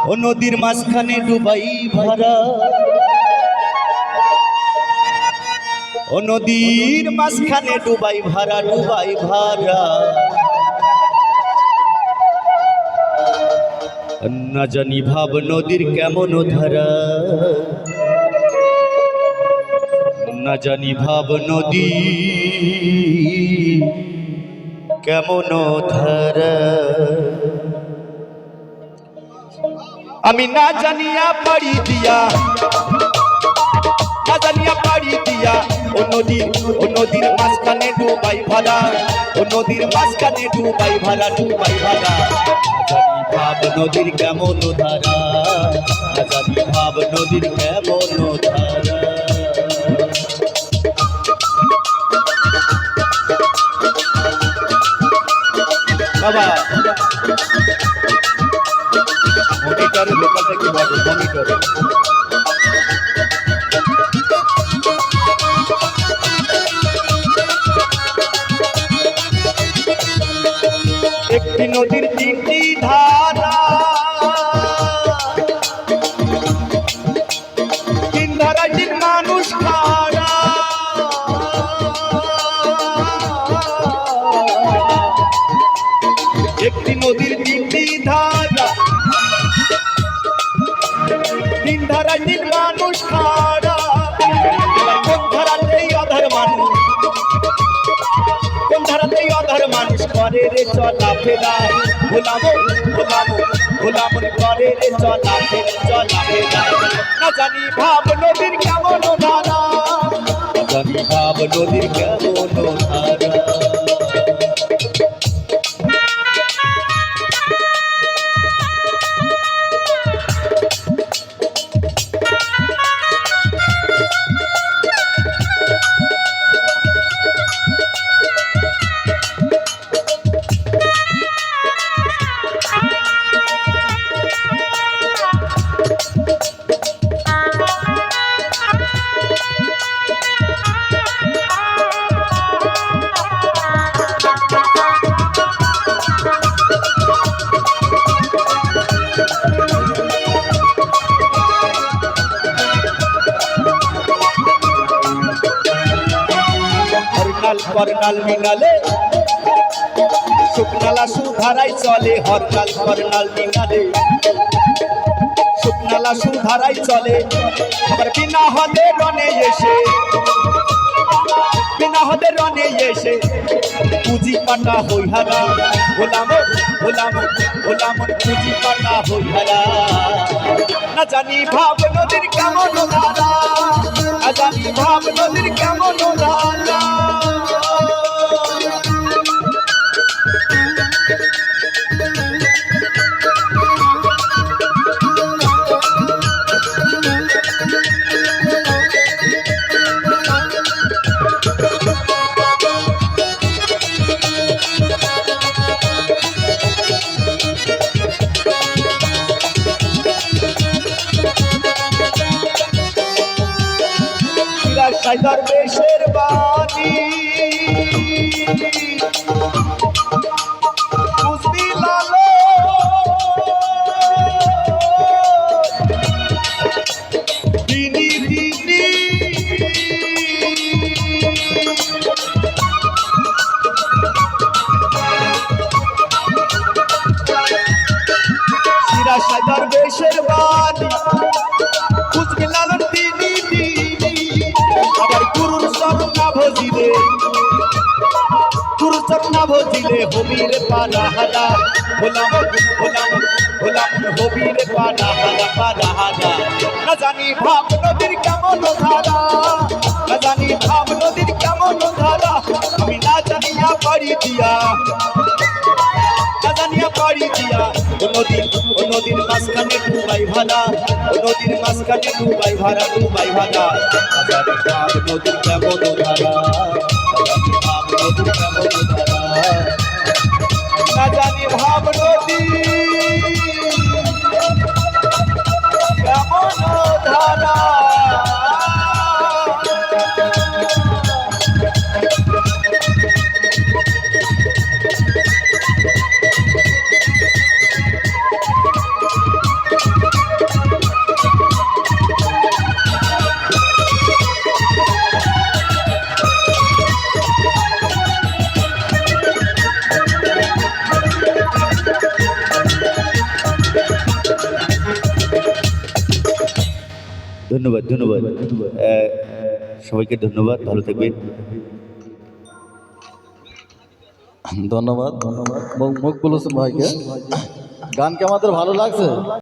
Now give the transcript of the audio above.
ও নদীর মাঝখানে ডুবাই ভরা, ও নদীর মাঝখানে ডুবাই ভরা, ডুবাই ভরা। না জানি ভাব নদীর কেমন ধারা, না জানি ভাব নদী কেমন ধারা। আমি না জানিয়া পাড়ি দিয়া, না জানিয়া পাড়ি দিয়া ও নদীর মাঝখানে ডুবাই ভরা, ও নদীর মাঝখানে ডুবাই ভরা, ডুবাই ভরা। না জানি ভাব নদীর কেমন ধারা, না জানি ভাব নদীর কেমন ধারা। বাবা মনিটরে লোকালটা কি বলবো, মনিটরে একটি নদীর তিনটি ধারা, তিন ধারায় তিন মানুষ খারা। একটি নদীর তিনটি ধারা, তিন ধারায় তিন মানুষ খারা। কোন ধারাতেই অধর মানুষ, কোন ধারাতেই অধর মানুষ করে রে চলাফেরা। ভোলামো ভোলামো ভোলামন করে রে চলাফেরা, চলাফেরা। না জানি ভাব নদীর কেমন ধারা, না জানি ভাব নদীর কেমন ধারা। করনাল মিনালে শুকনালা সুধারাই চলে, হরনাল করনাল মিনালে শুকনালা সুধারাই চলে। আবার বিনা হদে রনে এসে, বিনা হদে রনে এসে পুঁজি পাটা হইহারা। ভোলামো ভোলামো ভোলামো পুঁজি পাটা হইহারা। না জানি ভাব নদীর কেমন ধারা, না জানি ভাব নদীর কেমন ধারা। দরবেশের বাণী বুঝবি লালো, দিনী দিনী সিরাজ দরবেশের বাণী বুঝবি লালন, দিনী দিনী। আবার গুরুর চরণ না ভজিলে, গুরুর চরণ না ভজিলে হবির পানা হাদা। ভোলামো ভোলামো ভোলামো হবির পানা হাদা, পানা হাদা। না জানি ভাব নদীর কেমন ধারা, না জানি ভাব নদীর কেমন ধারা। আমি না জানিয়া পাড়ি দিয়া, না জানিয়া পাড়ি দিয়া ও নদীর মাঝখানে ডুবাই ভালা, ও নদীর মাঝখানে ডুবাই ভাড়া, ডুবাই ভাড়া। না জানি ভাব নদীর কেমন ধারা, না জানি ভাব নদীর কেমন ধারা, না জানি ভাব নদী কেমন ধারা। ধন্যবাদ ধন্যবাদ সবাইকে ধন্যবাদ, ভালো থাকবেন। ধন্যবাদ ধন্যবাদ মকবুল হোসেন ভাইকে। গান কি আমাদের ভালো লাগছে?